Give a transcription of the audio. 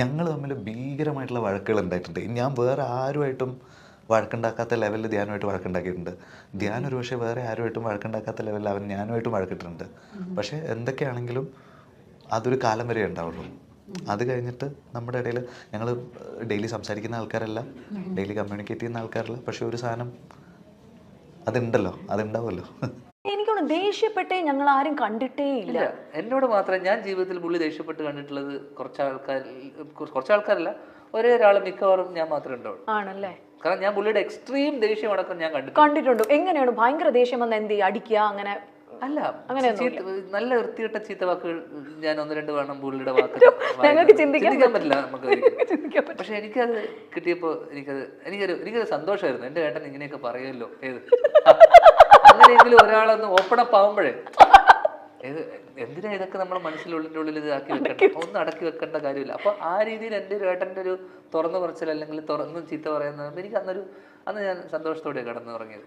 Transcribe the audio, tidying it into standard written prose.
ഞങ്ങൾ തമ്മിൽ ഭീകരമായിട്ടുള്ള വഴക്കുകൾ ഉണ്ടായിട്ടുണ്ട്. ഞാൻ വേറെ ആരുമായിട്ടും വഴക്കുണ്ടാക്കാത്ത ലെവലിൽ ധ്യാനുമായിട്ട് വഴക്കുണ്ടാക്കിയിട്ടുണ്ട്. ധ്യാൻ ഒരു പക്ഷേ വേറെ ആരുമായിട്ടും വഴക്കുണ്ടാക്കാത്ത ലെവലിൽ അവൻ ഞാനുമായിട്ടും വഴക്കിട്ടിട്ടുണ്ട്. പക്ഷേ എന്തൊക്കെയാണെങ്കിലും അതൊരു കാലം വരെ ഉണ്ടാവുള്ളൂ. അത് കഴിഞ്ഞിട്ട് നമ്മുടെ ഇടയിൽ ഞങ്ങൾ ഡെയിലി സംസാരിക്കുന്ന ആൾക്കാരല്ല, ഡെയിലി കമ്മ്യൂണിക്കേറ്റ് ചെയ്യുന്ന ആൾക്കാരല്ല. പക്ഷെ ഒരു സാധനം അതുണ്ടല്ലോ, അതുണ്ടാവുമല്ലോ. എനിക്കൊന്ന് ദേഷ്യപ്പെട്ടേ ഞങ്ങൾ ആരും കണ്ടിട്ടേ ഇല്ല. എന്നോട് മാത്രമേ ഞാൻ ജീവിതത്തിൽ പുള്ളി ദേഷ്യപ്പെട്ട് കണ്ടിട്ടുള്ളത് കുറച്ചാൾക്കാരല്ല, ഒരേ ഒരാൾ മിക്കവാറും ഞാൻ മാത്രമേ ഉണ്ടാവുള്ളൂ. ആണല്ലേ? കാരണം ഞാൻ പുള്ളിയുടെ എക്സ്ട്രീം ദേഷ്യം അടക്കം ഞാൻ കണ്ടിട്ടുണ്ട്. എങ്ങനെയാണ് ഭയങ്കര ദേഷ്യം വന്ന് എന്ത് ചെയ്യും, അടിക്കുക അങ്ങനെ? അല്ല, നല്ല വൃത്തികെട്ട ചീത്ത വാക്കുകൾ ഞാൻ ഒന്ന് രണ്ട് വേണം പുള്ളിയുടെ വാക്ക് ചിന്തിക്കാൻ പറ്റില്ല നമുക്ക്. പക്ഷെ എനിക്കത് കിട്ടിയപ്പോ എനിക്കൊരു സന്തോഷമായിരുന്നു. എന്റെ ഏട്ടൻ ഇങ്ങനെയൊക്കെ പറയുമല്ലോ, അങ്ങനെയെങ്കിലും ഒരാളൊന്ന് ഓപ്പൺ അപ്പ് ആവുമ്പോഴേ എന്തിനാ ഇതൊക്കെ നമ്മുടെ മനസ്സിലുള്ളിൻ്റെ ഉള്ളിൽ ഇതാക്കി വെക്കണം, ഒന്നും അടക്കി വെക്കേണ്ട കാര്യമില്ല. അപ്പൊ ആ രീതിയിൽ എൻ്റെ ഒരു ഏട്ടൻ്റെ ഒരു തുറന്നു പറച്ചിൽ അല്ലെങ്കിൽ തുറന്നും ചീത്ത പറയുന്നത് എനിക്ക് അന്ന് ഞാൻ സന്തോഷത്തോടെ കടന്നു തുടങ്ങിയത്.